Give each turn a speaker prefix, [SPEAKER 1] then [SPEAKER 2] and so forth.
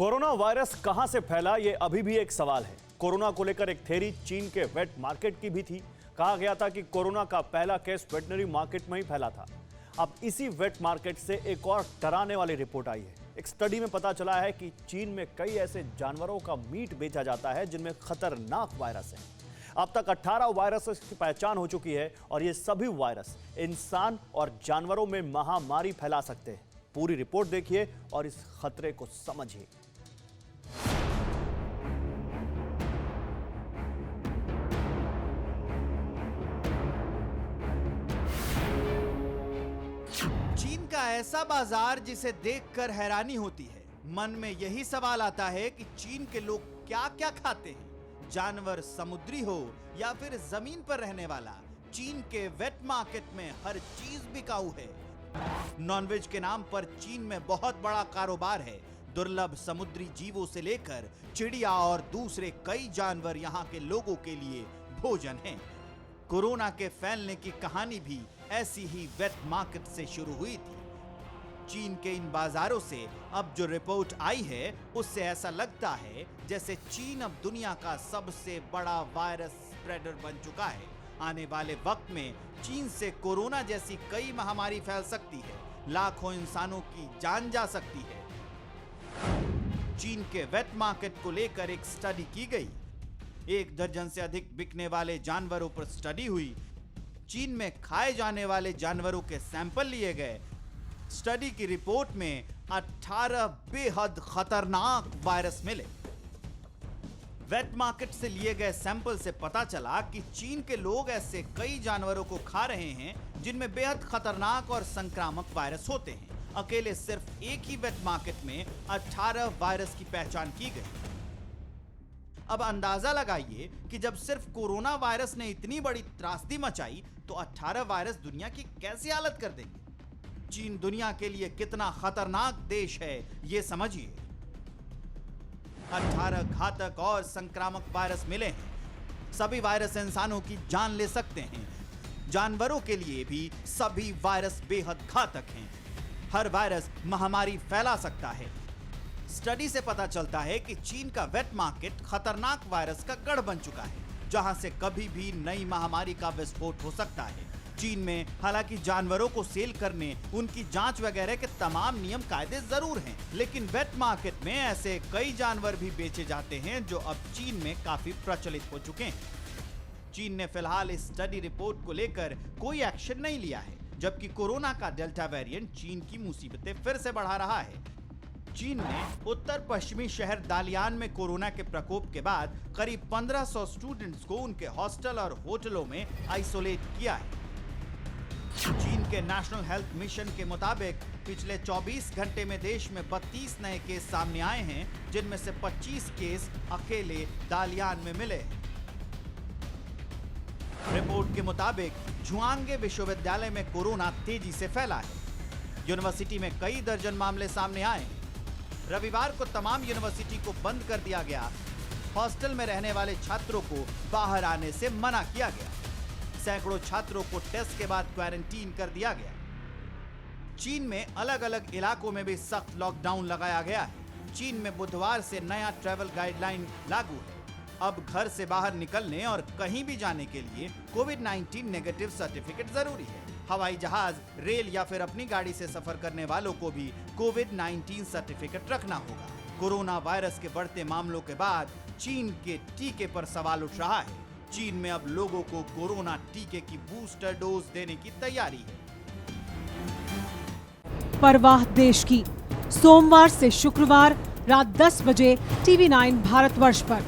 [SPEAKER 1] Corona virus कहां से फैला, ये अभी भी एक सवाल है। कोरोना को लेकर एक थ्योरी चीन के वेट मार्केट की भी थी। कहा गया था कि कोरोना का पहला केस वेटनरी मार्केट में ही फैला था। अब इसी वेट मार्केट से एक और डराने वाली रिपोर्ट आई है। एक स्टडी में पता चला है कि चीन में कई ऐसे जानवरों का मीट बेचा जाता है जिनमें खतरनाक वायरस है। अब तक 18 वायरस की पहचान हो चुकी है और ये सभी वायरस इंसान और जानवरों में महामारी फैला सकते हैं। पूरी रिपोर्ट देखिए और इस खतरे को समझिए।
[SPEAKER 2] चीन का ऐसा बाजार जिसे देखकर हैरानी होती है। मन में यही सवाल आता है कि चीन के लोग क्या क्या खाते हैं। जानवर समुद्री हो या फिर जमीन पर रहने वाला, चीन के वेट मार्केट में हर चीज बिकाऊ है। नॉनवेज के नाम पर चीन में बहुत बड़ा कारोबार है। दुर्लभ समुद्री जीवों से लेकर चिड़िया और दूसरे कई जानवर यहाँ के लोगों के लिए भोजन हैं। कोरोना के फैलने की कहानी भी ऐसी ही वेट मार्केट से शुरू हुई थी। चीन के इन बाजारों से अब जो रिपोर्ट आई है उससे ऐसा लगता है जैसे चीन अब दुनिया का सबसे बड़ा वायरस स्प्रेडर बन चुका है। आने वाले वक्त में चीन से कोरोना जैसी कई महामारी फैल सकती है। लाखों इंसानों की जान जा सकती है। चीन के वेट मार्केट को लेकर एक स्टडी की गई। 1 दर्जन से अधिक बिकने वाले जानवरों पर स्टडी हुई। चीन में खाए जाने वाले जानवरों के सैंपल लिए गए। स्टडी की रिपोर्ट में 18 बेहद खतरनाक वायरस मिले। वेट मार्केट से लिए गए सैंपल से पता चला कि चीन के लोग ऐसे कई जानवरों को खा रहे हैं जिनमें बेहद खतरनाक और संक्रामक वायरस होते हैं। अकेले सिर्फ एक ही वेट मार्केट में 18 वायरस की पहचान की गई। अब अंदाजा लगाइए कि जब सिर्फ कोरोना वायरस ने इतनी बड़ी त्रासदी मचाई तो 18 वायरस दुनिया की कैसी हालत कर देंगे। चीन दुनिया के लिए कितना खतरनाक देश है ये समझिए। 18 घातक और संक्रामक वायरस मिले हैं। सभी वायरस इंसानों की जान ले सकते हैं। जानवरों के लिए भी सभी वायरस बेहद घातक हैं। हर वायरस महामारी फैला सकता है। स्टडी से पता चलता है कि चीन का वेट मार्केट खतरनाक वायरस का गढ़ बन चुका है, जहां से कभी भी नई महामारी का विस्फोट हो सकता है। चीन में हालांकि जानवरों को सेल करने, उनकी जांच वगैरह के तमाम नियम कायदे जरूर हैं, लेकिन वेट मार्केट में ऐसे कई जानवर भी बेचे जाते हैं जो अब चीन में काफी प्रचलित हो चुके हैं। चीन ने फिलहाल इस स्टडी रिपोर्ट को लेकर कोई एक्शन नहीं लिया है, जबकि कोरोना का डेल्टा वेरिएंट चीन की मुसीबतें फिर से बढ़ा रहा है। चीन ने उत्तर पश्चिमी शहर दालियान में कोरोना के प्रकोप के बाद करीब 1500 स्टूडेंट्स को उनके हॉस्टल और होटलों में आइसोलेट किया है। चीन के नेशनल हेल्थ मिशन के मुताबिक पिछले 24 घंटे में देश में 32 नए केस सामने आए हैं, जिनमें से 25 केस अकेले दालियान में मिले। रिपोर्ट के मुताबिक झुआंगे विश्वविद्यालय में कोरोना तेजी से फैला है। यूनिवर्सिटी में कई दर्जन मामले सामने आए। रविवार को तमाम यूनिवर्सिटी को बंद कर दिया गया। हॉस्टल में रहने वाले छात्रों को बाहर आने से मना किया गया। सैकड़ों छात्रों को टेस्ट के बाद क्वारंटीन कर दिया गया। चीन में अलग अलग इलाकों में भी सख्त लॉकडाउन लगाया गया है। चीन में बुधवार से नया ट्रैवल गाइडलाइन लागू है। अब घर से बाहर निकलने और कहीं भी जाने के लिए कोविड-19 नेगेटिव सर्टिफिकेट जरूरी है। हवाई जहाज, रेल या फिर अपनी गाड़ी से सफर करने वालों को भी कोविड-19 सर्टिफिकेट रखना होगा। कोरोना वायरस के बढ़ते मामलों के बाद चीन के टीके पर सवाल उठ रहा है। चीन में अब लोगों को कोरोना टीके की बूस्टर डोज देने की तैयारी है।
[SPEAKER 3] परवाह देश की, सोमवार से शुक्रवार रात 10 बजे TV9 भारतवर्ष पर।